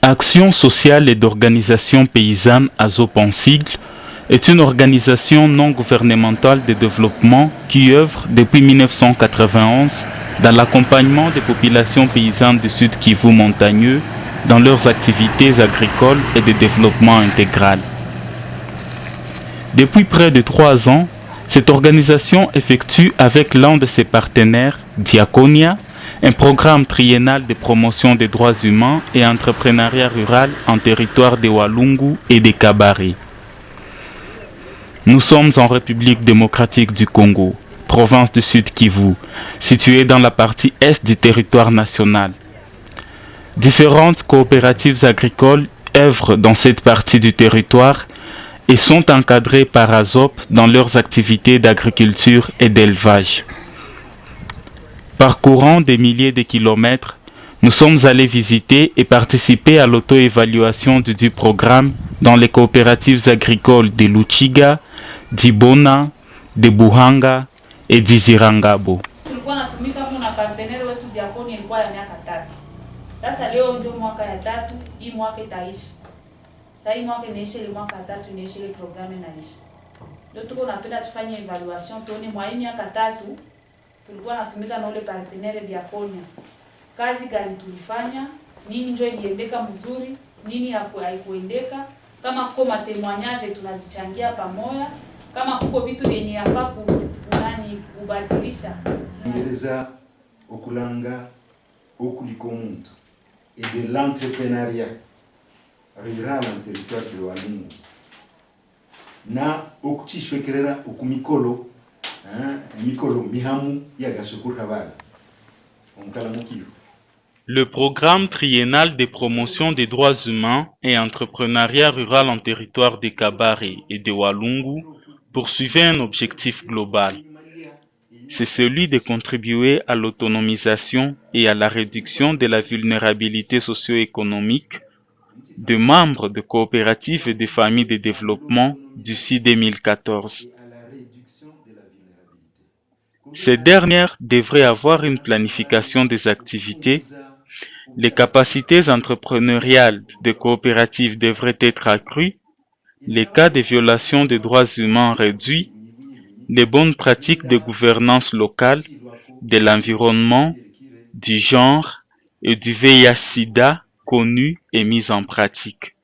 Action sociale et d'organisation paysanne ASOP en sigle est une organisation non gouvernementale de développement qui œuvre depuis 1991 dans l'accompagnement des populations paysannes du Sud Kivu montagneux dans leurs activités agricoles et de développement intégral. Depuis près de 3 ans, cette organisation effectue avec l'un de ses partenaires, Diaconia, un programme triennal de promotion des droits humains et entrepreneuriat rural en territoire de Walungu et de Kabare. Nous sommes en République démocratique du Congo, province du Sud Kivu, située dans la partie est du territoire national. Différentes coopératives agricoles œuvrent dans cette partie du territoire et sont encadrées par ASOP dans leurs activités d'agriculture et d'élevage. Parcourant des milliers de kilomètres, nous sommes allés visiter et participer à l'auto-évaluation du programme dans les coopératives agricoles de Luchiga, d'Ibona, de Buhanga et d'Izirangabo. Sasa leo ndio mwaka ya 3, hii mwaka itaisha. Sasa hii mwaka inaisha, ile mwaka ya 3 inaisha, ile programu inaisha. Ndio tuko napenda tufanye evaluation tuone mwa hii miaka 3 tulikuwa natumika na ule partenaire Diaconia. Kazi gani tulifanya? Nini ndio iliendeka mzuri? Nini haikuendeka? Kama kuko matemoignage tunazichangia pamoja, kama kuko vitu vyenye yafaa kubadilisha. Ngereza okulanga okuliko muntu et de l'entrepreneuriat rural en territoire de Walungu na okuchishwekerera okumikolo mikolo mihamu yagashukura bana omukala mukiru. Le programme triennal de promotion des droits humains et entrepreneuriat rural en territoire de Kabare et de Walungu poursuivait un objectif global. C'est celui de contribuer à l'autonomisation et à la réduction de la vulnérabilité socio-économique de membres de coopératives et de familles de développement d'ici 2014. Ces dernières devraient avoir une planification des activités, les capacités entrepreneuriales des coopératives devraient être accrues, les cas de violation des droits humains réduits, les bonnes pratiques de gouvernance locale, de l'environnement, du genre et du VIH-Sida connues et mises en pratique.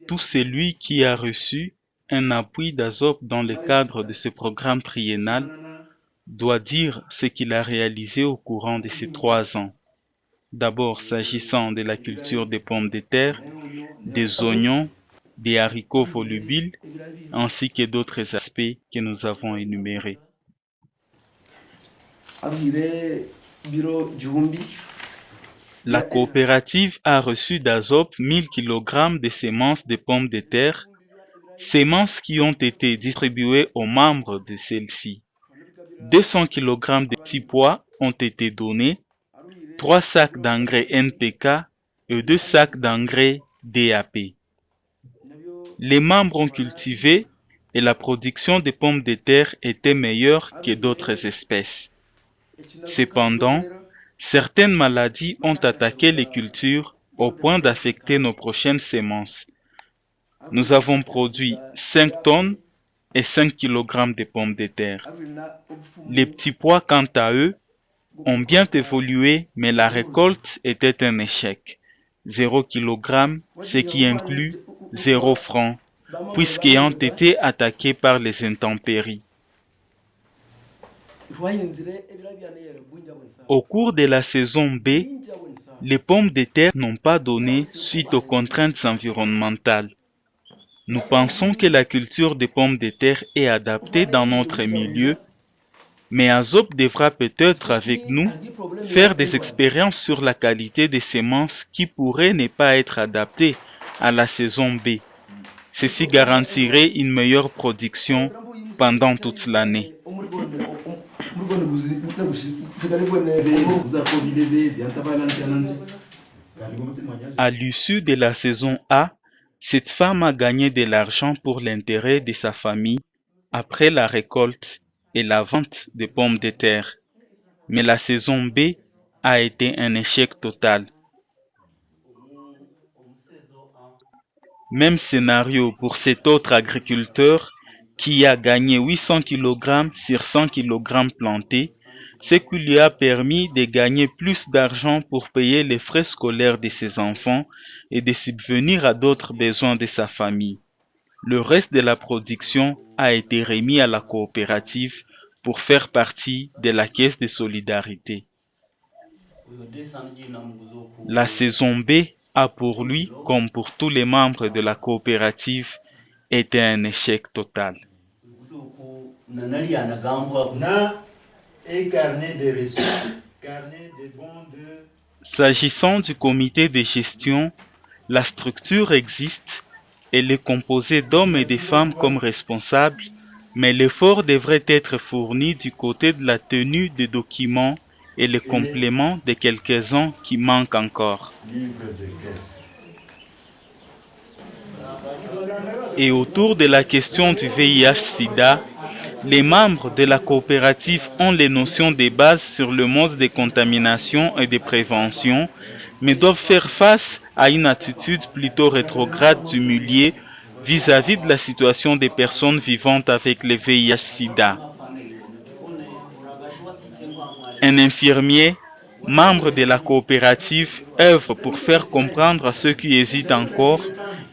Tout celui qui a reçu un appui d'ASOP dans le cadre de ce programme triennal doit dire ce qu'il a réalisé au courant de ces 3 ans. D'abord s'agissant de la culture des pommes de terre, des oignons, des haricots volubiles, ainsi que d'autres aspects que nous avons énumérés. La coopérative a reçu d'ASOP 1000 kg de semences de pommes de terre, semences qui ont été distribuées aux membres de celle-ci. 200 kg de petits pois ont été donnés, 3 sacs d'engrais NPK et 2 sacs d'engrais DAP. Les membres ont cultivé et la production de pommes de terre était meilleure que d'autres espèces. Cependant, certaines maladies ont attaqué les cultures au point d'affecter nos prochaines semences. Nous avons produit 5 tonnes et 5 kg de pommes de terre. Les petits pois, quant à eux, ont bien évolué, mais la récolte était un échec. 0 kg, ce qui inclut 0 francs, puisqu'ils ont été attaqués par les intempéries. Au cours de la saison B, les pommes de terre n'ont pas donné suite aux contraintes environnementales. Nous pensons que la culture des pommes de terre est adaptée dans notre milieu, mais ASOP devra peut-être avec nous faire des expériences sur la qualité des semences qui pourraient ne pas être adaptées à la saison B. Ceci garantirait une meilleure production pendant toute l'année. À l'issue de la saison A, Cette femme a gagné de l'argent pour l'intérêt de sa famille après la récolte et la vente des pommes de terre. Mais la saison B a été un échec total. Même scénario pour cet autre agriculteur qui a gagné 800 kg sur 100 kg plantés, ce qui lui a permis de gagner plus d'argent pour payer les frais scolaires de ses enfants et de subvenir à d'autres besoins de sa famille. Le reste de la production a été remis à la coopérative pour faire partie de la caisse de solidarité. La saison B a pour lui, comme pour tous les membres de la coopérative, été un échec total. S'agissant du comité de gestion, la structure existe, elle est composée d'hommes et de femmes comme responsables, mais l'effort devrait être fourni du côté de la tenue des documents et le complément de quelques-uns qui manquent encore. Et autour de la question du VIH-Sida, les membres de la coopérative ont les notions de base sur le mode de contamination et de prévention, mais doivent faire face à une attitude plutôt rétrograde du milieu vis-à-vis de la situation des personnes vivant avec le VIH-Sida. Un infirmier, membre de la coopérative, œuvre pour faire comprendre à ceux qui hésitent encore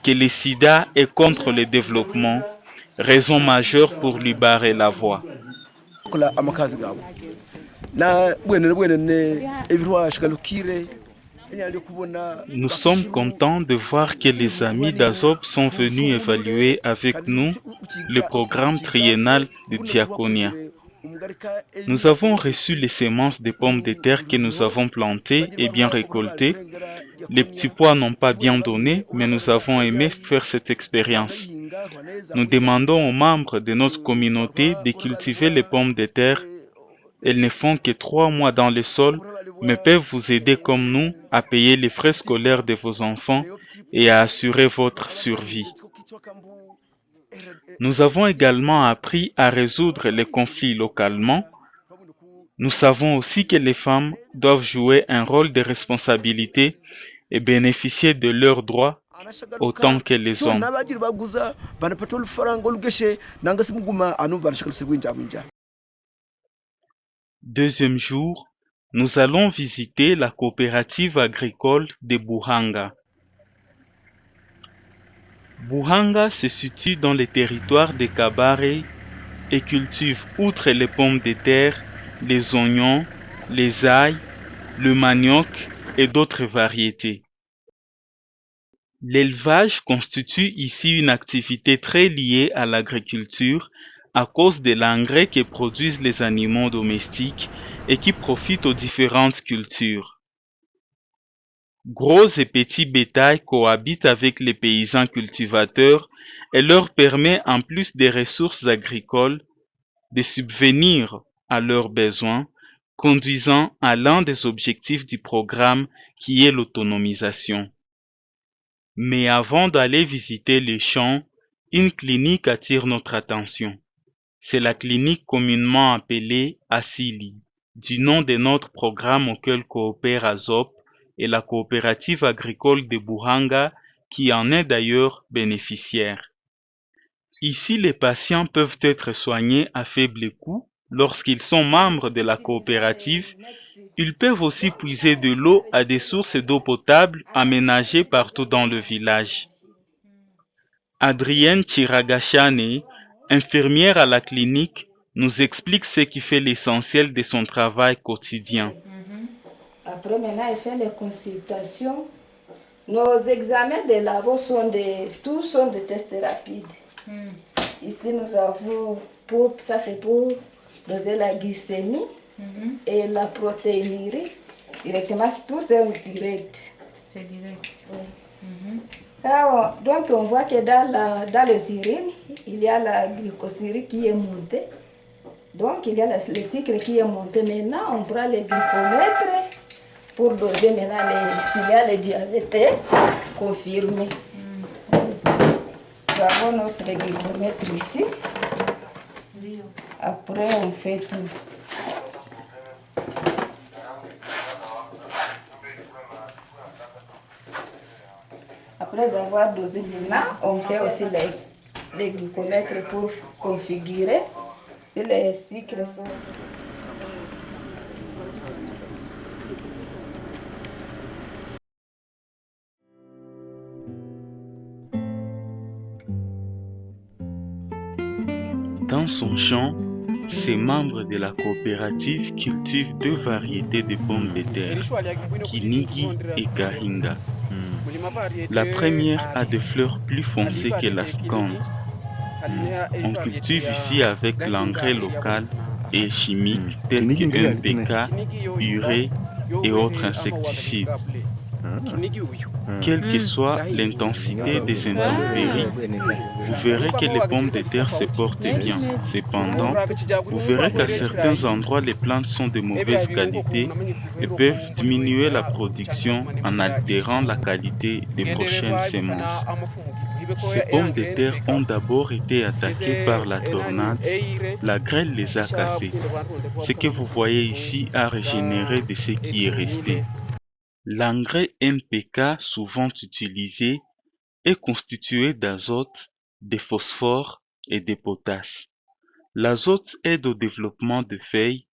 que le sida est contre le développement, raison majeure pour lui barrer la voie. Nous sommes contents de voir que les amis d'Azop sont venus évaluer avec nous le programme triennal de Diaconia. Nous avons reçu les semences de pommes de terre que nous avons plantées et bien récoltées. Les petits pois n'ont pas bien donné, mais nous avons aimé faire cette expérience. Nous demandons aux membres de notre communauté de cultiver les pommes de terre. Elles ne font que 3 mois dans le sol, mais peuvent vous aider comme nous à payer les frais scolaires de vos enfants et à assurer votre survie. Nous avons également appris à résoudre les conflits localement. Nous savons aussi que les femmes doivent jouer un rôle de responsabilité et bénéficier de leurs droits autant que les hommes. Deuxième jour, nous allons visiter la coopérative agricole de Buhanga. Buhanga se situe dans le territoire de Kabare et cultive, outre les pommes de terre, les oignons, les ails, le manioc et d'autres variétés. L'élevage constitue ici une activité très liée à l'agriculture à cause de l'engrais que produisent les animaux domestiques et qui profitent aux différentes cultures. Gros et petits bétails cohabitent avec les paysans cultivateurs et leur permet, en plus des ressources agricoles, de subvenir à leurs besoins, conduisant à l'un des objectifs du programme qui est l'autonomisation. Mais avant d'aller visiter les champs, une clinique attire notre attention. C'est la clinique communément appelée Asili, du nom de notre programme auquel coopère Azop et la coopérative agricole de Buhanga qui en est d'ailleurs bénéficiaire. Ici, les patients peuvent être soignés à faible coût lorsqu'ils sont membres de la coopérative. Ils peuvent aussi puiser de l'eau à des sources d'eau potable aménagées partout dans le village. Adrienne Chiragachane, infirmière à la clinique, nous explique ce qui fait l'essentiel de son travail quotidien. Après, maintenant, elle fait les consultations. Nos examens de labo tous sont des tests rapides. Ici, nous avons, ça c'est pour doser la glycémie et la protéinurie. Directement, tout c'est direct. C'est direct. Oui. Alors, donc, on voit que dans les urines, il y a la glycosyrie qui est montée. Donc, il y a le sucre qui est monté. Maintenant, on prend les glycomètres pour doser maintenant s'il y a le diabète confirmé. avons notre glycomètre ici. Après, on fait tout. Après avoir dosé maintenant, on fait aussi les glycomètres pour configurer si les sucres sont... Dans son champ, ces membres de la coopérative cultivent deux variétés de pommes de terre, Kinigi et Kahinga. La première a des fleurs plus foncées que la seconde. On cultive ici avec l'engrais local et chimique tel que NPK, urée et autres insecticides. Quelle que soit l'intensité des intempéries, vous verrez que les pommes de terre se portent bien. Cependant, vous verrez qu'à certains endroits, les plantes sont de mauvaise qualité et peuvent diminuer la production en altérant la qualité des prochaines semences. Ces pommes de terre ont d'abord été attaquées par la tornade. La grêle les a cassées. Ce que vous voyez ici a régénéré de ce qui est resté. L'engrais NPK souvent utilisé est constitué d'azote, de phosphore et de potasse. L'azote aide au développement des feuilles,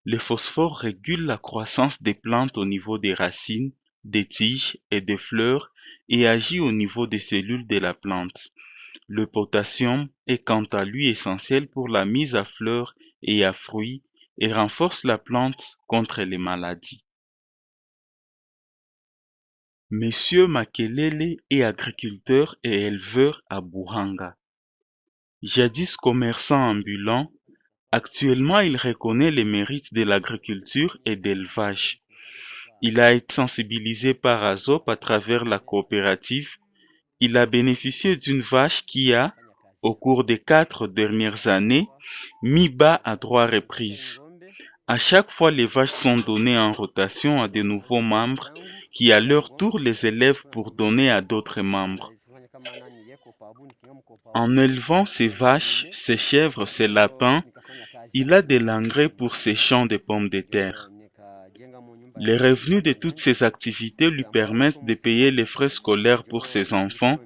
le phosphore régule la croissance des plantes au niveau des racines, des tiges et des fleurs et agit au niveau des cellules de la plante. Le potassium est quant à lui essentiel pour la mise à fleurs et à fruits et renforce la plante contre les maladies. Monsieur Makelele est agriculteur et éleveur à Buhanga. Jadis commerçant ambulant, actuellement il reconnaît les mérites de l'agriculture et d'élevage. Il a été sensibilisé par ASOP à travers la coopérative. Il a bénéficié d'une vache qui a, au cours des 4 dernières années, mis bas à 3 reprises. À chaque fois, les vaches sont données en rotation à de nouveaux membres qui à leur tour les élèvent pour donner à d'autres membres. En élevant ses vaches, ses chèvres, ses lapins, il a de l'engrais pour ses champs de pommes de terre. Les revenus de toutes ces activités lui permettent de payer les frais scolaires pour ses enfants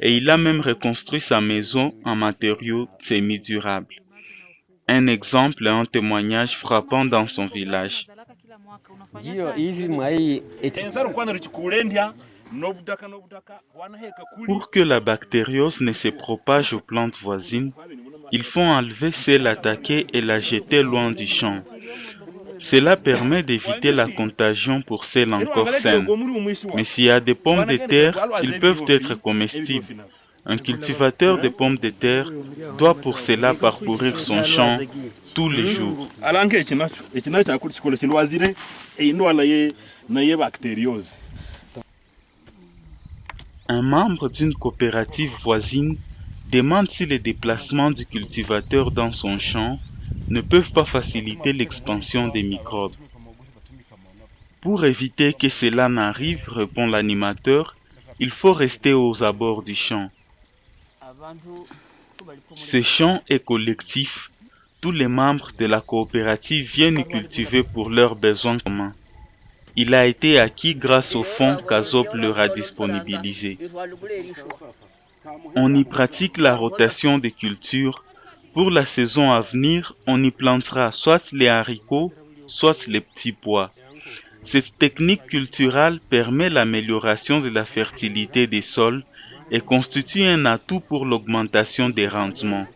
et il a même reconstruit sa maison en matériaux semi-durables. Un exemple et un témoignage frappant dans son village. Pour que la bactériose ne se propage aux plantes voisines, il faut enlever celle attaquée et la jeter loin du champ. Cela permet d'éviter la contagion pour celles encore saines. Mais s'il y a des pommes de terre, ils peuvent être comestibles. Un cultivateur de pommes de terre doit pour cela parcourir son champ tous les jours. Un membre d'une coopérative voisine demande si les déplacements du cultivateur dans son champ ne peuvent pas faciliter l'expansion des microbes. Pour éviter que cela n'arrive, répond l'animateur, il faut rester aux abords du champ. Ce champ est collectif. Tous les membres de la coopérative viennent y cultiver pour leurs besoins communs. Il a été acquis grâce au fonds qu'ASOP leur a disponibilisé. On y pratique la rotation des cultures. Pour la saison à venir, on y plantera soit les haricots, soit les petits pois. Cette technique culturelle permet l'amélioration de la fertilité des sols et constitue un atout pour l'augmentation des rendements.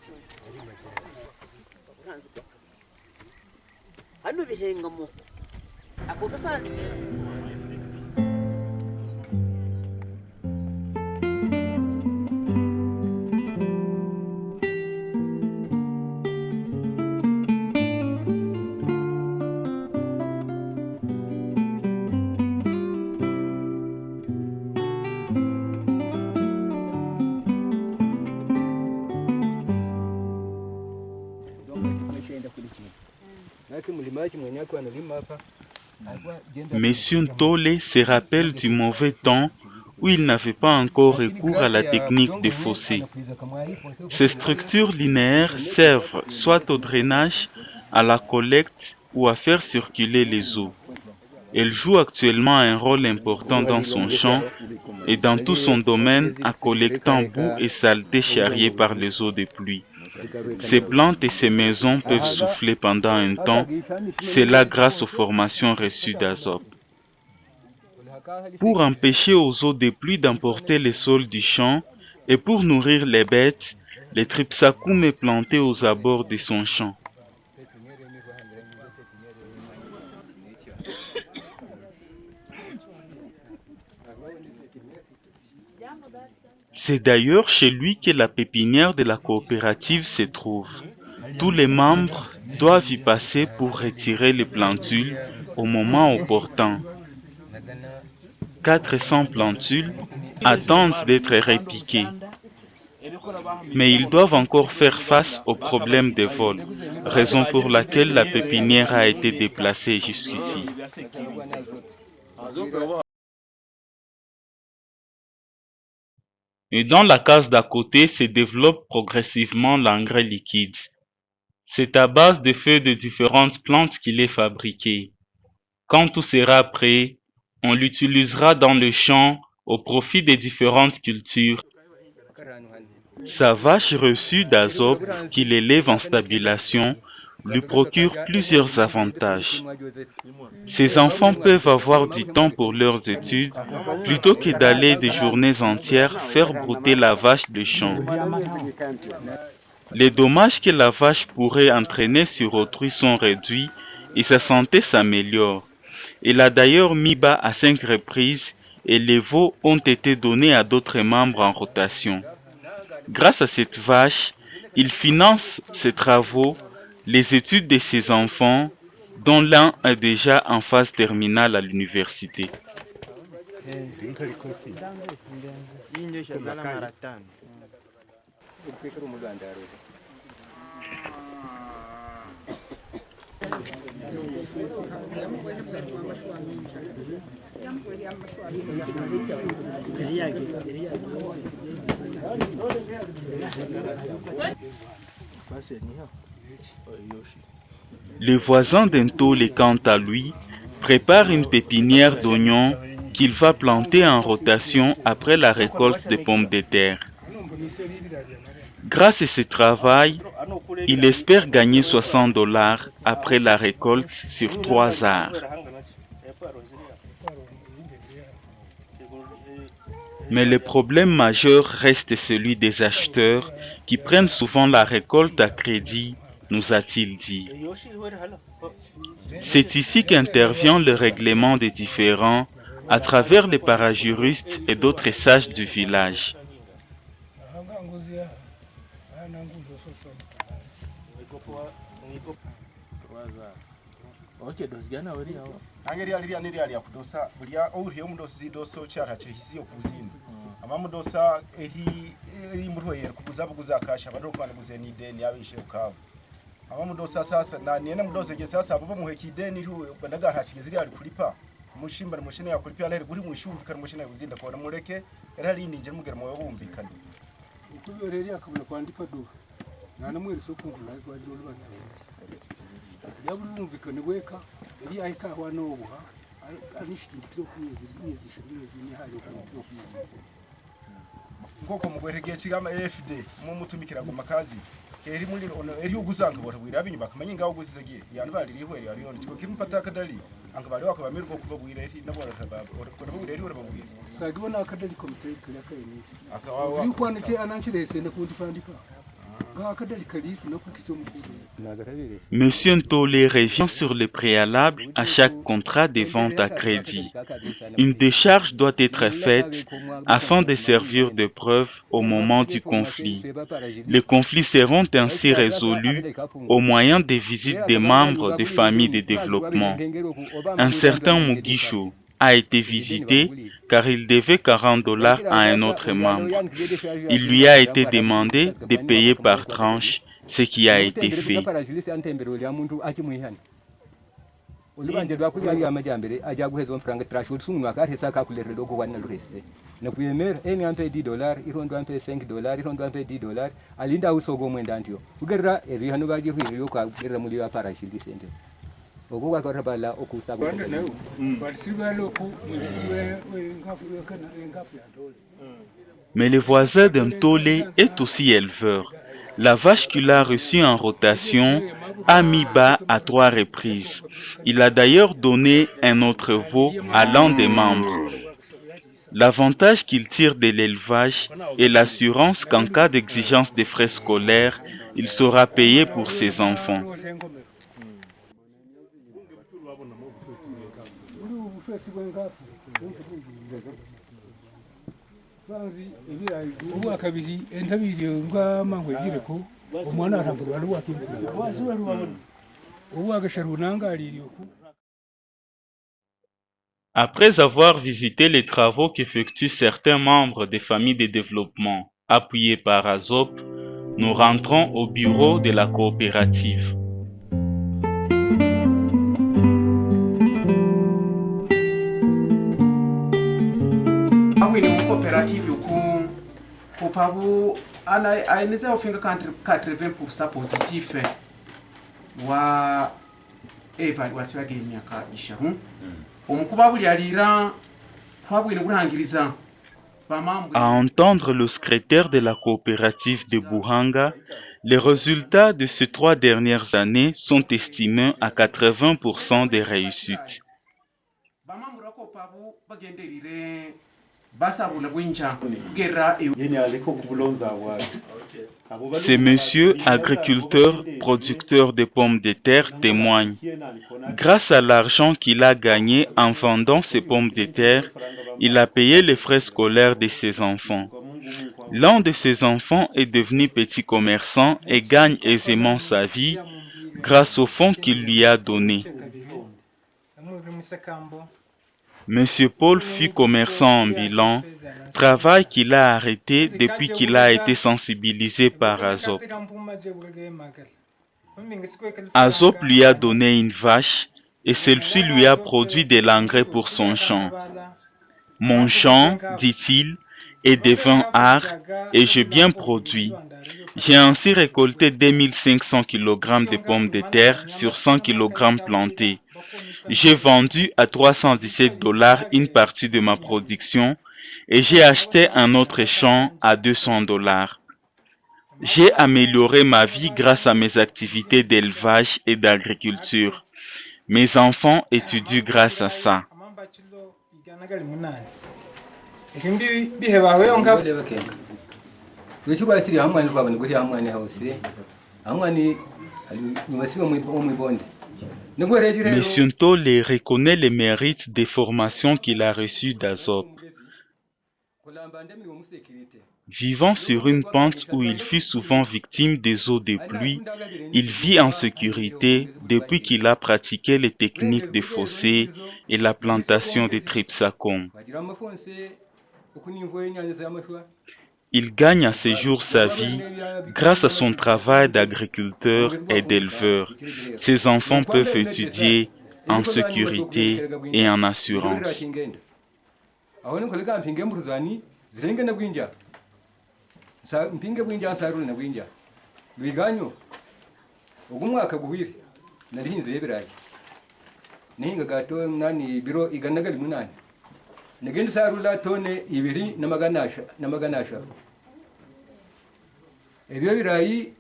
Monsieur Ntole se rappelle du mauvais temps où ils n'avaient pas encore recours à la technique des fossés. Ces structures linéaires servent soit au drainage, à la collecte ou à faire circuler les eaux. Elle joue actuellement un rôle important dans son champ et dans tout son domaine en collectant boue et saleté charriées par les eaux de pluie. Ces plantes et ces maisons peuvent souffler pendant un temps, cela grâce aux formations reçues d'Azop. Pour empêcher aux eaux de pluie d'emporter les sols du champ et pour nourrir les bêtes, le Tripsacum est planté aux abords de son champ. C'est d'ailleurs chez lui que la pépinière de la coopérative se trouve. Tous les membres doivent y passer pour retirer les plantules au moment opportun. 400 plantules attendent d'être repiquées. Mais ils doivent encore faire face au problème des vols, raison pour laquelle la pépinière a été déplacée jusqu'ici. Et dans la case d'à côté se développe progressivement l'engrais liquide. C'est à base de feuilles de différentes plantes qu'il est fabriqué. Quand tout sera prêt, on l'utilisera dans le champ au profit des différentes cultures. Sa vache reçue d'Azop, qu'il élève en stabilation, lui procure plusieurs avantages. Ses enfants peuvent avoir du temps pour leurs études plutôt que d'aller des journées entières faire brouter la vache de champ. Les dommages que la vache pourrait entraîner sur autrui sont réduits et sa santé s'améliore. Elle a d'ailleurs mis bas à 5 reprises et les veaux ont été donnés à d'autres membres en rotation. Grâce à cette vache, il finance ses travaux, les études de ses enfants, dont l'un est déjà en phase terminale à l'université. Le voisin d'Entole, quant à lui, prépare une pépinière d'oignons qu'il va planter en rotation après la récolte des pommes de terre. Grâce à ce travail, il espère gagner 60 $ après la récolte sur 3 arts. Mais le problème majeur reste celui des acheteurs qui prennent souvent la récolte à crédit, nous a-t-il dit. C'est ici qu'intervient le règlement des différends à travers les parajuristes et d'autres sages du village. angeri aliria niri alia kudosa bulia ouriye mudosi zidoso cyara chehisiyo kuzindi amamudosa eri murhoye kubuza kasha bado kwana kuzeni deni yabishe ukabo amamudosa sasa na niene mudosa ge sasa abo muheki deni ru bandaga hachigeziri ali kulipa mushimba mushine yakulipa ale guri mushumvikana mushine uzinda kora mureke era ninje mugera mu bumvikana ukuyo reri akabona kwandika do nana mwiri sokundula kwa jolo bana yabulumvikane weka eri ayika hwana obuha anishikindi byo kuyezi ni hali byo kuyezi ngoko mugwerege kigama AFD mu mutumikira go makazi eri muri ono eri uguzanga bora bwira abinyu bakamanye ngaho guzizagiye yani bari rihwe yari yone kiko kimpata kadali anga bari wakabamirwa kuba bwira eri nabora tababa ko bwira eri urababwira sagibona akadali komite kira kayini akawa yukwanike ananchirese ne kundi pandika. Monsieur Ntole revient sur le préalable à chaque contrat de vente à crédit. Une décharge doit être faite afin de servir de preuve au moment du conflit. Les conflits seront ainsi résolus au moyen des visites des membres des familles de développement. Un certain Mugisho a été visité car il devait 40 $ à un autre membre. Il lui a été demandé de payer par tranche, ce qui a été fait. na kuyemer eni ampe $10 irondo ampe $5 irondo ampe $10 alinda usogo mwenda antio ugerra eri hanu baje hwiri yoka gerra muri ya parashindi sente ogo kwa bala okusa go Mais le voisin d'Ntolé est aussi éleveur. La vache qu'il a reçue en rotation a mis bas à 3 reprises. Il a d'ailleurs donné un autre veau à l'un des membres. L'avantage qu'il tire de l'élevage est l'assurance qu'en cas d'exigence des frais scolaires, il sera payé pour ses enfants. Après avoir visité les travaux qu'effectuent certains membres des familles de développement appuyées par ASOP, nous rentrons au bureau de la coopérative. Coopérative kupabu anaweza kufinga 80% positif wa evaluation ya myaka ishahu omukuba buli alira twabwine kurangiriza. À entendre le secrétaire de la coopérative de Buhanga, les résultats de ces 3 dernières années sont estimés à 80% de réussite. Ces messieurs agriculteurs, producteurs de pommes de terre témoignent. Grâce à l'argent qu'il a gagné en vendant ses pommes de terre, il a payé les frais scolaires de ses enfants. L'un de ses enfants est devenu petit commerçant et gagne aisément sa vie grâce au fonds qu'il lui a donné. Monsieur Paul fut commerçant ambulant, travail qu'il a arrêté depuis qu'il a été sensibilisé par ASOP. ASOP lui a donné une vache et celle-ci lui a produit de l'engrais pour son champ. Mon champ, dit-il, est devint art et j'ai bien produit. J'ai ainsi récolté 2500 kg de pommes de terre sur 100 kg plantés. J'ai vendu à $317 une partie de ma production et j'ai acheté un autre champ à $200. J'ai amélioré ma vie grâce à mes activités d'élevage et d'agriculture. Mes enfants étudient grâce à ça. M. Ntolé reconnaît les mérites des formations qu'il a reçues d'ASOP. Vivant sur une pente où il fut souvent victime des eaux de pluie, il vit en sécurité depuis qu'il a pratiqué les techniques de fossés et la plantation de Tripsacum. Il gagne à ce jour sa vie grâce à son travail d'agriculteur et d'éleveur. Ses enfants peuvent étudier en sécurité et en assurance. Nagenda sarula tone 2,7 ebyo birayi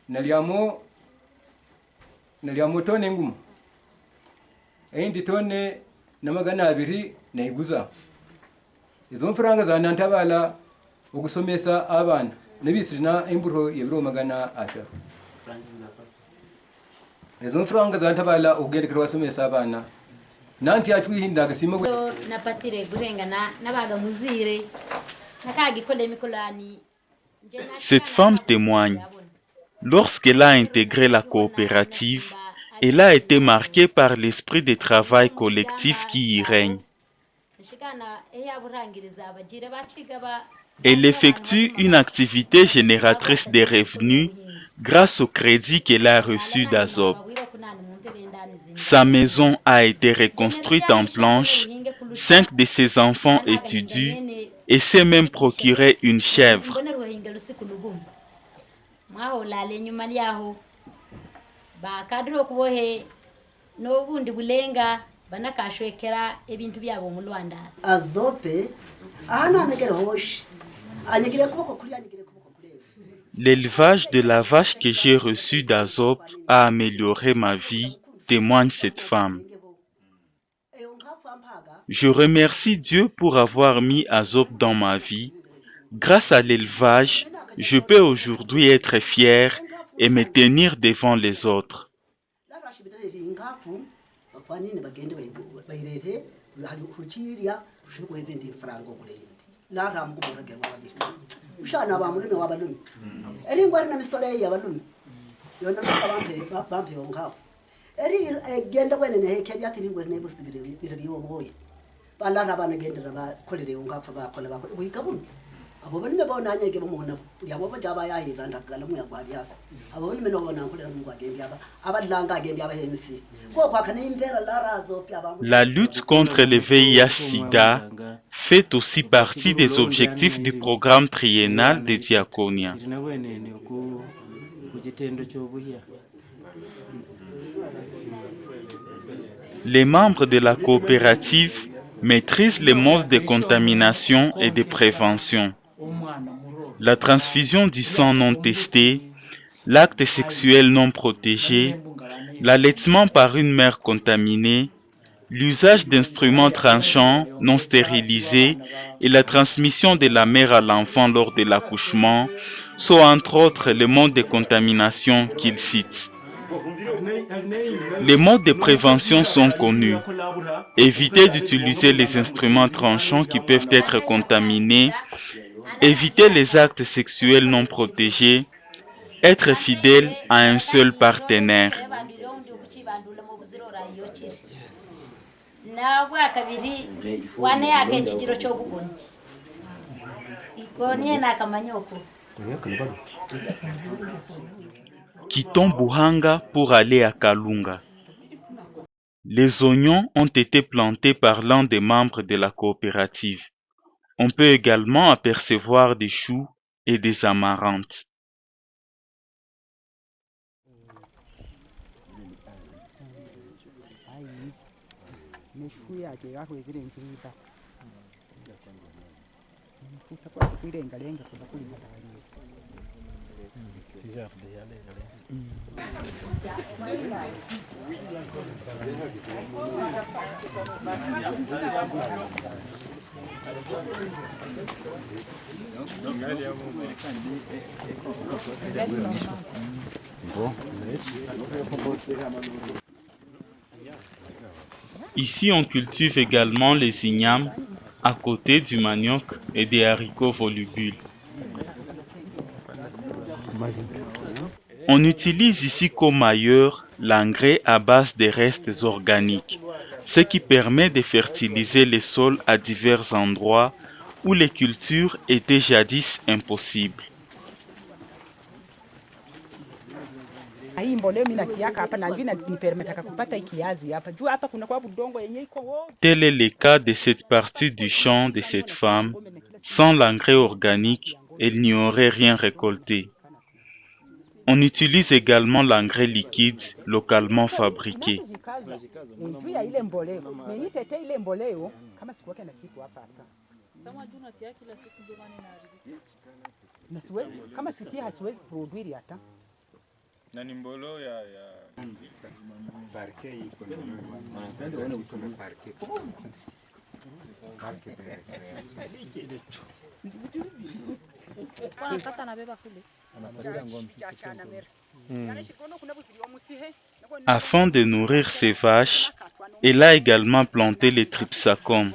nalyamo tone ngumu eindi tone 200 naiguza. Izo mfaranga zanantabala okusomesa abana nebisirina emburo yebiro 200. Izo mfaranga zantabala okugendekera wasomesa abana. Cette femme témoigne. Lorsqu'elle a intégré la coopérative, elle a été marquée par l'esprit de travail collectif qui y règne. Elle effectue une activité génératrice de revenus grâce au crédit qu'elle a reçu d'ASOP. Sa maison a été reconstruite en planches, 5 de ses enfants étudient et s'est même procuré une chèvre. L'élevage de la vache que j'ai reçue d'Azop a amélioré ma vie, témoigne cette femme. Je remercie Dieu pour avoir mis Azop dans ma vie. Grâce à l'élevage, je peux aujourd'hui être fier et me tenir devant les autres. La lutte contre le VIH-Sida fait aussi partie des objectifs du programme triennal de Diaconia. Les membres de la coopérative maîtrisent les modes de contamination et de prévention. La transfusion du sang non testé, l'acte sexuel non protégé, l'allaitement par une mère contaminée, l'usage d'instruments tranchants non stérilisés et la transmission de la mère à l'enfant lors de l'accouchement sont entre autres les modes de contamination qu'il cite. Les modes de prévention sont connus. Éviter d'utiliser les instruments tranchants qui peuvent être contaminés, éviter les actes sexuels non protégés, être fidèle à un seul partenaire. Quittons Buhanga pour aller à Kalunga. Les oignons ont été plantés par l'un des membres de la coopérative. On peut également apercevoir des choux et des amarantes. Ici, on cultive également les ignames à côté du manioc et des haricots volubiles. On utilise ici comme ailleurs l'engrais à base de restes organiques, ce qui permet de fertiliser les sols à divers endroits où les cultures étaient jadis impossibles. Tel est le cas de cette partie du champ de cette femme. Sans l'engrais organique, elle n'y aurait rien récolté. On utilise également l'engrais liquide localement fabriqué. Afin de nourrir ses vaches, elle a également planté les Tripsacum.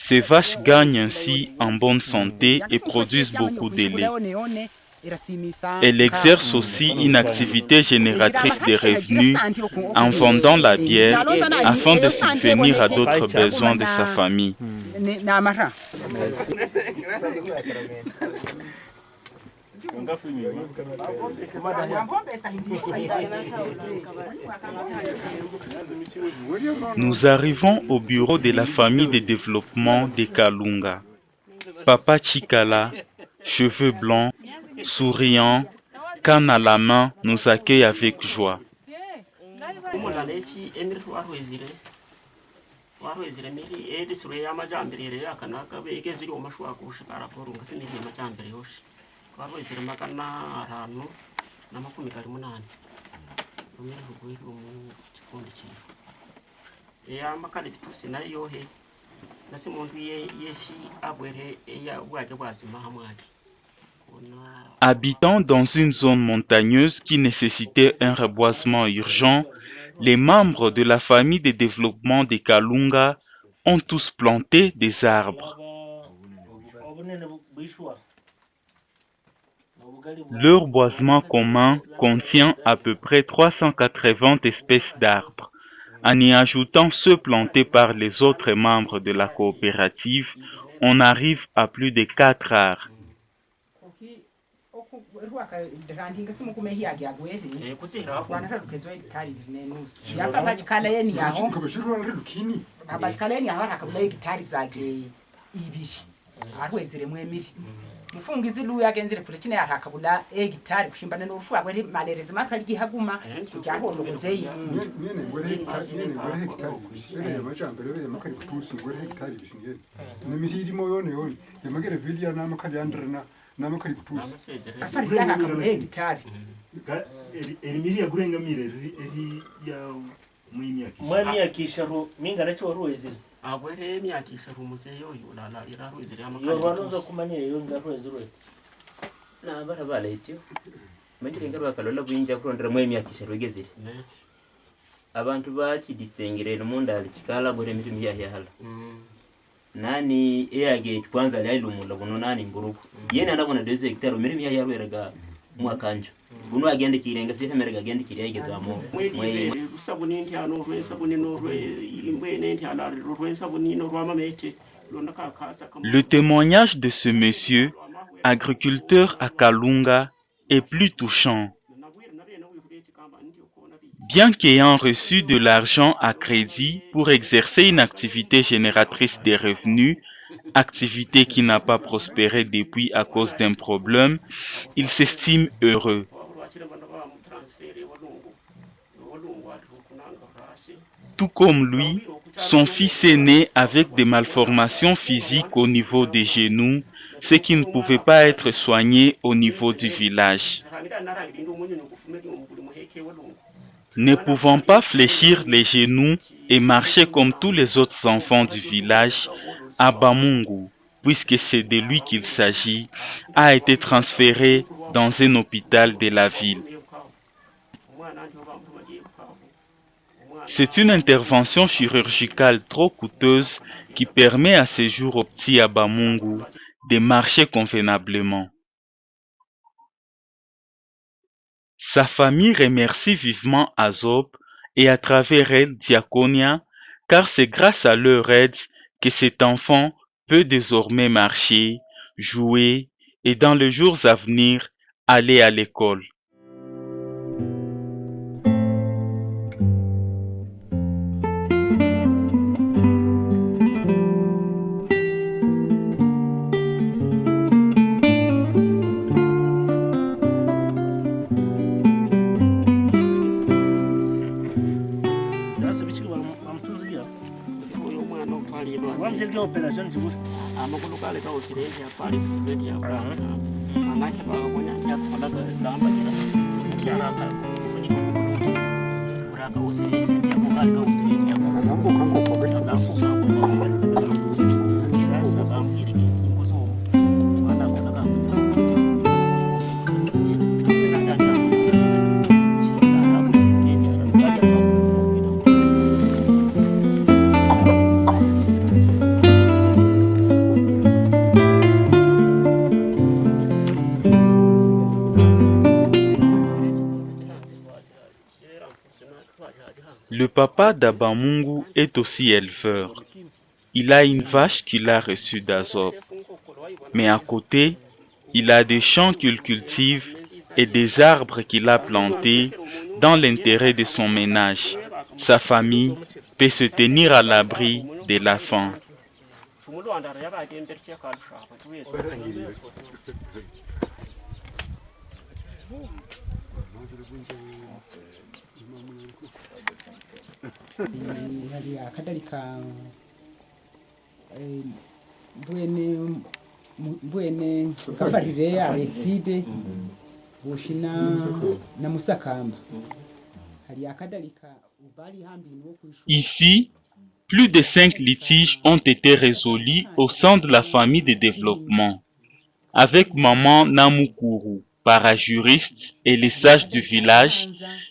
Ces vaches gagnent ainsi en bonne santé et produisent beaucoup de lait. Elle exerce aussi une activité génératrice de revenus en vendant la bière afin de subvenir à d'autres besoins de sa famille. Nous arrivons au bureau de la famille de développement des Kalunga. Papa Chikala, cheveux blancs, souriant, canne à la main, nous accueille avec joie. Habitant dans une zone montagneuse qui nécessitait un reboisement urgent, les membres de la famille de développement des Kalunga ont tous planté des arbres. Leur boisement commun contient à peu près 380 espèces d'arbres. En y ajoutant ceux plantés par les autres membres de la coopérative, on arrive à plus de 4 arbres. mufungizi luya agenzere kure kine yarakabula hegitari kushimbana n'urushwa bari malerezi makra gihaguma tujyaho nozeyi nene gore hegitari ere amajambere be makari kutusi gore hegitari bishingene nemishiri moyone yone yamagere vilia na makari andrana na makari kutusi afari yakakabula hegitari erimiri yagurenga mire eri ya mwami yakisharo minga nacho waruwezire abwere myakisha rumuzeyo yulala iraruizire amakali yorwanoza kumanye yo ngarwezire na barabala ityo manjire ngarwa kalola bwinja kurondera mwe myakisha rwegezire abantu bachi disengere munda likala bore mitu yahala nani eyage kwanza lyailumula buno nani nguruko yene ndabona 2 hectare mirimi yarweraga mwakanjo buno agende kirenga sifemerega agende kiriyagezamo mwe sabuni ntyano rwe sabuni no rwe ilimbe ntyala rwe sabuni no rwa mamete londa kakasa. Le témoignage de ce monsieur, agriculteur à Kalunga, est plus touchant. Bien qu'ayant reçu de l'argent à crédit pour exercer une activité génératrice de revenus, activité qui n'a pas prospéré depuis à cause d'un problème, il s'estime heureux. Tout comme lui, son fils est né avec des malformations physiques au niveau des genoux, ce qui ne pouvait pas être soigné au niveau du village. Ne pouvant pas fléchir les genoux et marcher comme tous les autres enfants du village, Abamungu, puisque c'est de lui qu'il s'agit, a été transféré dans un hôpital de la ville. C'est une intervention chirurgicale trop coûteuse qui permet à ce jour au petit Abamungu de marcher convenablement. Sa famille remercie vivement Azop et à travers elle Diaconia, car c'est grâce à leur aide que cet enfant peut désormais marcher, jouer et dans les jours à venir aller à l'école. Operation jibur amakulu kale ka usirenti apali kusibeti ya anake ba konya ya kala ka lamba kira ya ka kuni uraka usirenti ya kale ka usirenti ya nambo kango kwa sasa bamkiri ngozo wana kala ka Le papa d'Abamungu est aussi éleveur. Il a une vache qu'il a reçue d'Azop. Mais à côté, Il a des champs qu'il cultive et des arbres qu'il a plantés dans l'intérêt de son ménage. Sa famille peut se tenir à l'abri de la faim. hari akadalika mbwene kafarire Aristide bushina na Musakamba hari akadalika ubali hambini wo kwishura. Ici, plus de 5 litiges ont été résolus au sein de la famille de développement. Avec maman Namukuru, parajuriste, et les sages du village,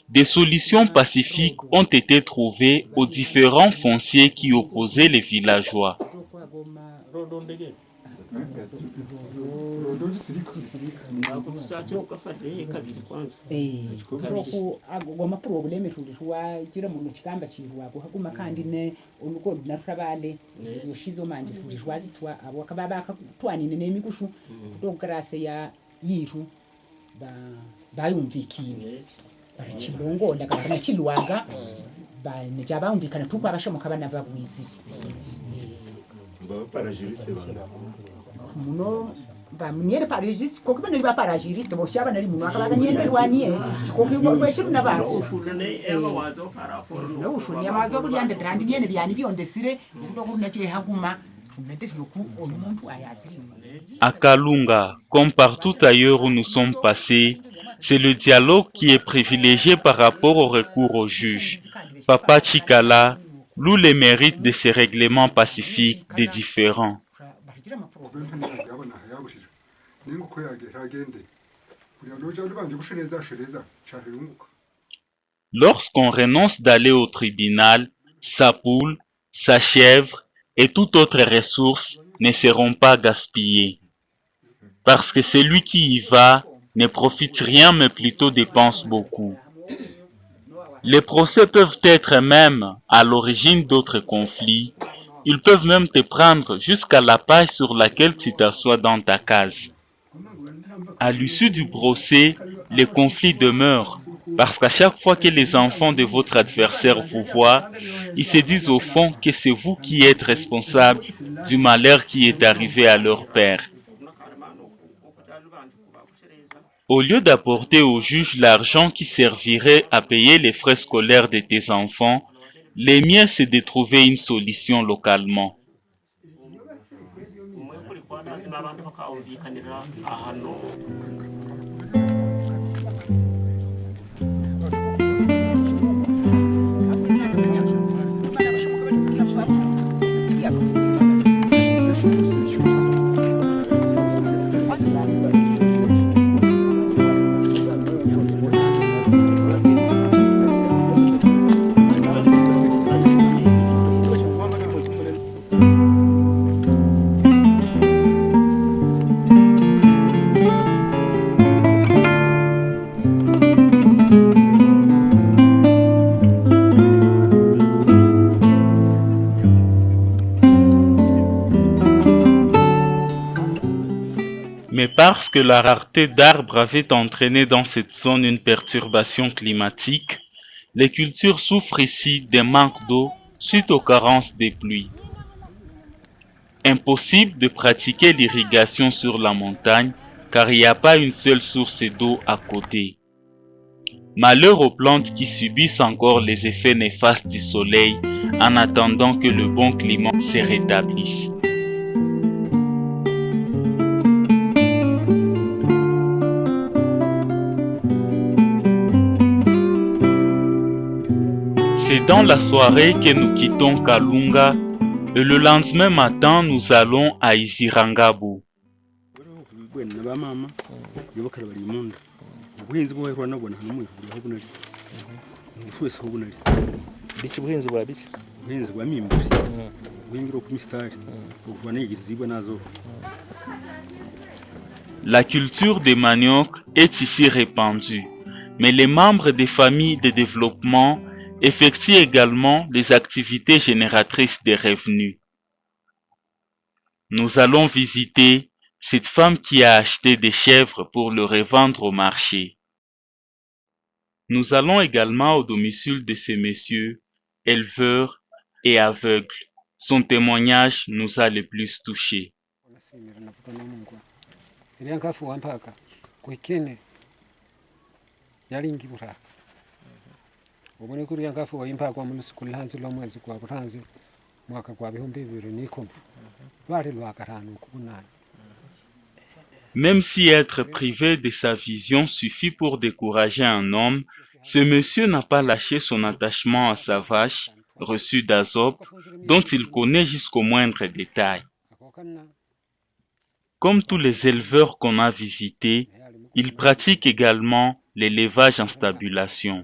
des solutions pacifiques ont été trouvées aux différents fonciers qui opposaient les villageois. Goma probleme tulikuwa kira mu kikamba kirwa kuhaguma kandi ne unuko natabale yoshizo manje tulishwazi twa abo kababa akatwanine nemikushu kutokarase ya yiru bayumvikine barachilongola kabana chilwaga ba nejabumvikana tuko abashomoka bana babwizisi parajuriste bana muno bamnyere parajuriste kokubana ni ba parajuriste bo shaba nari muno akabaga nyende rwaniye kokubwa kweshiru nabaro ushulune eba wazo paraporo no ushulune amazo bulyande trandi nyene byani byondesire ndo kuruna kire haguma À Kalunga, comme partout ailleurs où nous sommes passés, c'est le dialogue qui est privilégié par rapport au recours au juge. Papa Chikala loue les mérites de ces règlements pacifiques des différends. Lorsqu'on renonce d'aller au tribunal, sa poule, sa chèvre et toute autre ressource ne seront pas gaspillées. Parce que celui qui y va ne profite rien mais plutôt dépense beaucoup. Les procès peuvent être même à l'origine d'autres conflits. Ils peuvent même te prendre jusqu'à la page sur laquelle tu t'assois dans ta case. À l'issue du procès, les conflits demeurent. Parce qu'à chaque fois que les enfants de votre adversaire vous voient, ils se disent au fond que c'est vous qui êtes responsable du malheur qui est arrivé à leur père. Au lieu d'apporter au juge l'argent qui servirait à payer les frais scolaires de tes enfants, les miens c'est de trouver une solution localement. Mais parce que la rareté d'arbres avait entraîné dans cette zone une perturbation climatique, les cultures souffrent ici des manques d'eau suite aux carences des pluies. Impossible de pratiquer l'irrigation sur la montagne car il n'y a pas une seule source d'eau à côté. Malheur aux plantes qui subissent encore les effets néfastes du soleil en attendant que le bon climat se rétablisse. C'est dans la soirée que nous quittons Kalunga et le lendemain matin nous allons à Izirangabu. La culture des manioc est ici répandue, mais les membres des familles de développement effectuent également les activités génératrices de revenus. Nous allons visiter cette femme qui a acheté des chèvres pour le revendre au marché. Nous allons également au domicile de ces messieurs, éleveurs et aveugles. Son témoignage nous a le plus touchés. Même si être privé de sa vision suffit pour décourager un homme, ce monsieur n'a pas lâché son attachement à sa vache, reçue d'Azop, dont il connaît jusqu'au moindre détail. Comme tous les éleveurs qu'on a visités, il pratique également l'élevage en stabulation.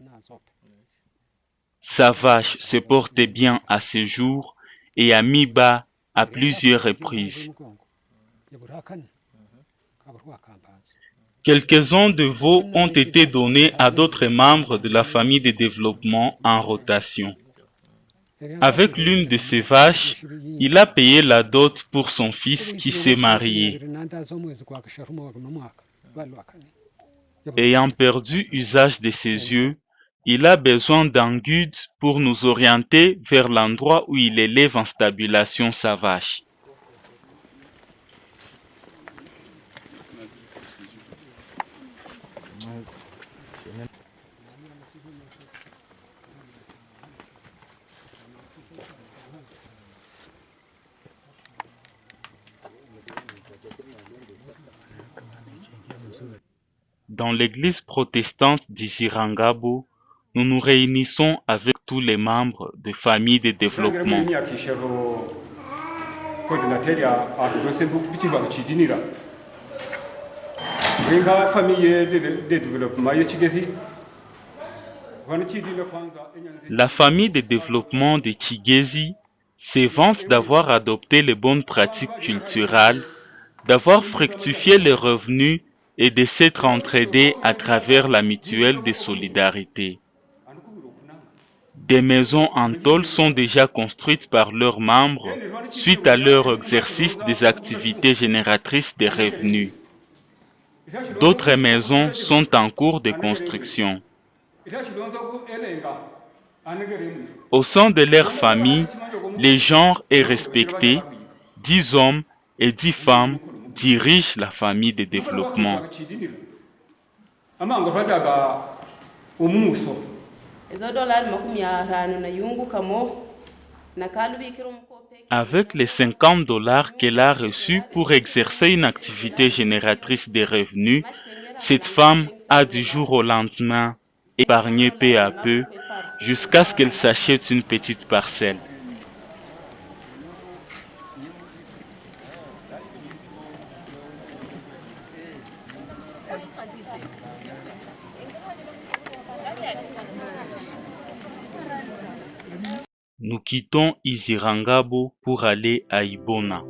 Sa vache se portait bien à ce jour et a mis bas à plusieurs reprises. Quelques-uns de veaux ont été donnés à d'autres membres de la famille de développement en rotation. Avec l'une de ses vaches, il a payé la dot pour son fils qui s'est marié. Ayant perdu usage de ses yeux, il a besoin d'un guide pour nous orienter vers l'endroit où il élève en stabulation sa vache. Dans l'église protestante d'Izirangabo, nous nous réunissons avec tous les membres de familles de développement. La famille de développement de Chigezi se vante d'avoir adopté les bonnes pratiques culturelles, d'avoir fructifié les revenus et de s'être entraidés à travers la mutuelle de solidarité. Des maisons en tôle sont déjà construites par leurs membres suite à leur exercice des activités génératrices de revenus. D'autres maisons sont en cours de construction. Au sein de leur famille, le genre est respecté. 10 hommes et 10 femmes dirigent la famille de développement. Avec les $50 qu'elle a reçus pour exercer une activité génératrice de revenus, cette femme a du jour au lendemain épargné peu à peu jusqu'à ce qu'elle s'achète une petite parcelle. Nous quittons Izirangabo pour aller à Ibona.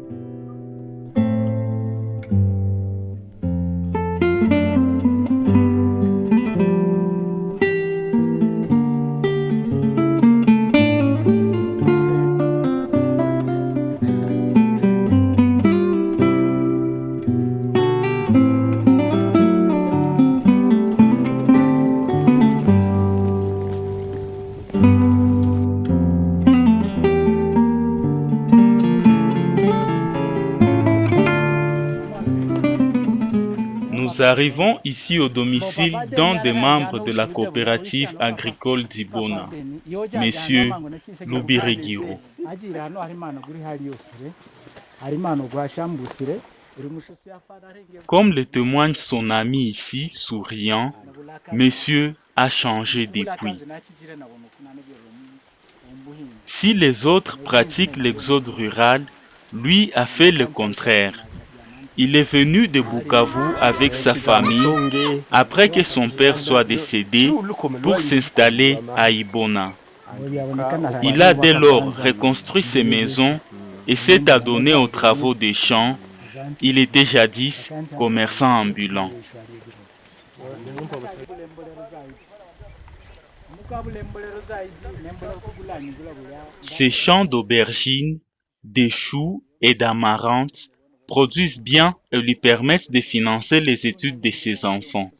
Nous arrivons ici au domicile d'un des membres de la coopérative agricole d'Ibona, Monsieur Lubiregiro. Comme le témoigne son ami ici, souriant, Monsieur a changé depuis. Si les autres pratiquent l'exode rural, lui a fait le contraire. Il est venu de Bukavu avec sa famille après que son père soit décédé pour s'installer à Ibona. Il a dès lors reconstruit ses maisons et s'est adonné aux travaux des champs. Il était jadis commerçant ambulant. Ces champs d'aubergines, de choux et d'amarante produisent bien et lui permettent de financer les études de ses enfants.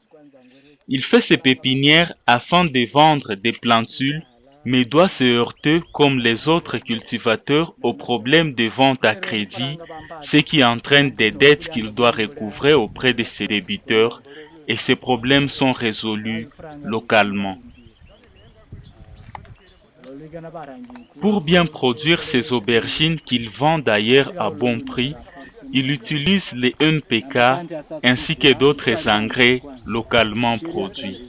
Il fait ses pépinières afin de vendre des plantules, mais doit se heurter comme les autres cultivateurs au problème de vente à crédit, ce qui entraîne des dettes qu'il doit recouvrer auprès de ses débiteurs, et ces problèmes sont résolus localement. Pour bien produire ses aubergines qu'il vend d'ailleurs à bon prix, il utilise les NPK ainsi que d'autres engrais localement produits.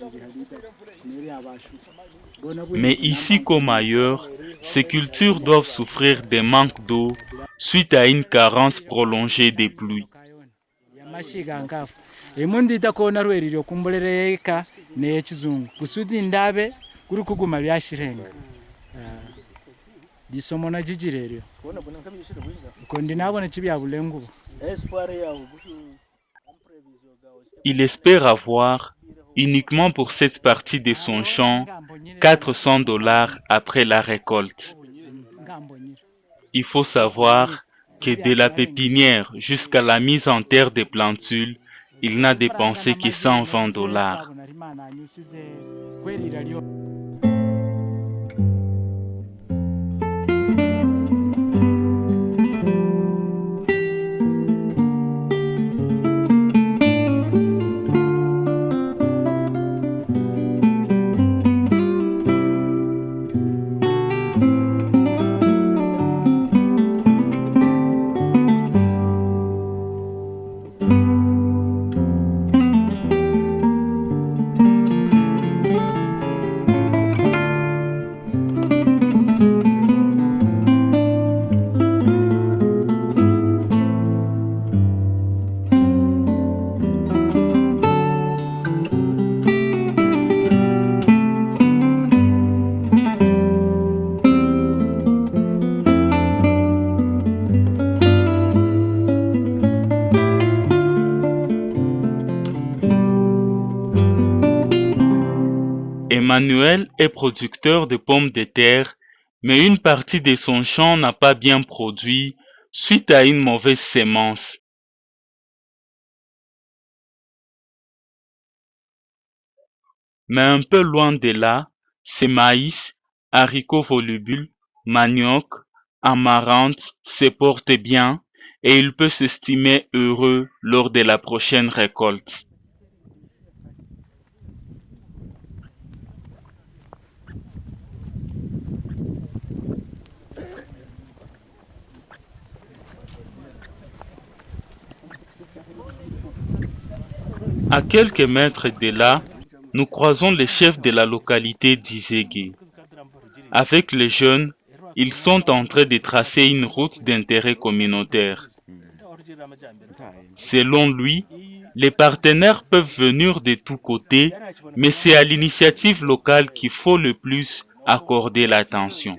Mais ici comme ailleurs, ces cultures doivent souffrir des manques d'eau suite à une carence prolongée des pluies. Il espère avoir, uniquement pour cette partie de son champ, $400 après la récolte. Il faut savoir que de la pépinière jusqu'à la mise en terre des plantules, il n'a dépensé que $120. Emmanuel est producteur de pommes de terre, mais une partie de son champ n'a pas bien produit suite à une mauvaise sémence. Mais un peu loin de là, c'est maïs, haricots volubiles, manioc, amaranth se portent bien et il peut s'estimer heureux lors de la prochaine récolte. À quelques mètres de là, nous croisons les chefs de la localité d'Izégué. Avec les jeunes, ils sont en train de tracer une route d'intérêt communautaire. Selon lui, les partenaires peuvent venir de tous côtés, mais c'est à l'initiative locale qu'il faut le plus accorder l'attention.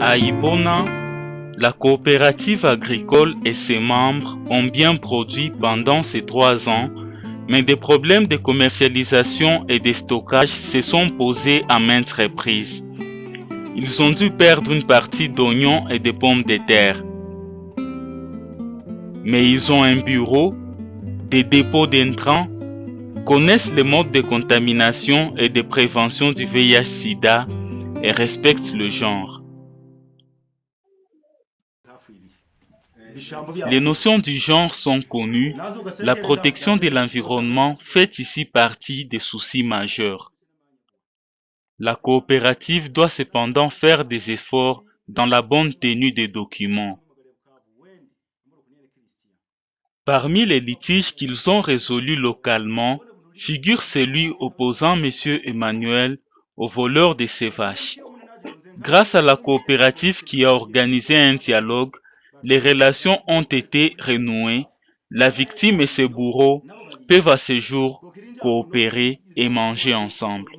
À Ibona, la coopérative agricole et ses membres ont bien produit pendant ces 3 ans, mais des problèmes de commercialisation et de stockage se sont posés à maintes reprises. Ils ont dû perdre une partie d'oignons et de pommes de terre. Mais ils ont un bureau, des dépôts d'intrants, connaissent les modes de contamination et de prévention du VIH-Sida et respectent le genre. Les notions du genre sont connues. La protection de l'environnement fait ici partie des soucis majeurs. La coopérative doit cependant faire des efforts dans la bonne tenue des documents. Parmi les litiges qu'ils ont résolus localement, figure celui opposant M. Emmanuel au voleur de ses vaches. Grâce à la coopérative qui a organisé un dialogue, les relations ont été renouées. La victime et ses bourreaux peuvent à ce jour coopérer et manger ensemble.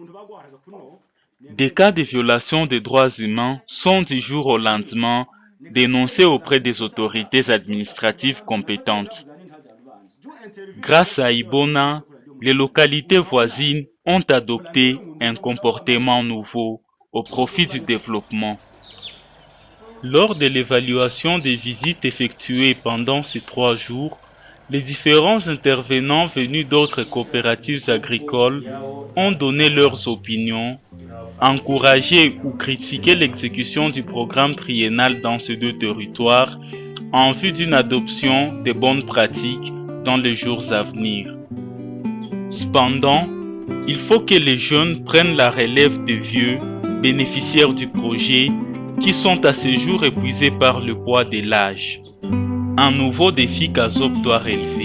Des cas de violation des droits humains sont du jour au lendemain dénoncés auprès des autorités administratives compétentes. Grâce à Ibona, les localités voisines ont adopté un comportement nouveau au profit du développement. Lors de l'évaluation des visites effectuées pendant ces 3 jours, les différents intervenants venus d'autres coopératives agricoles ont donné leurs opinions, encouragé ou critiqué l'exécution du programme triennal dans ces 2 territoires en vue d'une adoption des bonnes pratiques dans les jours à venir. Cependant, il faut que les jeunes prennent la relève des vieux bénéficiaires du projet qui sont à ce jour épuisés par le poids de l'âge. Un nouveau défi qu'Azop doit relever.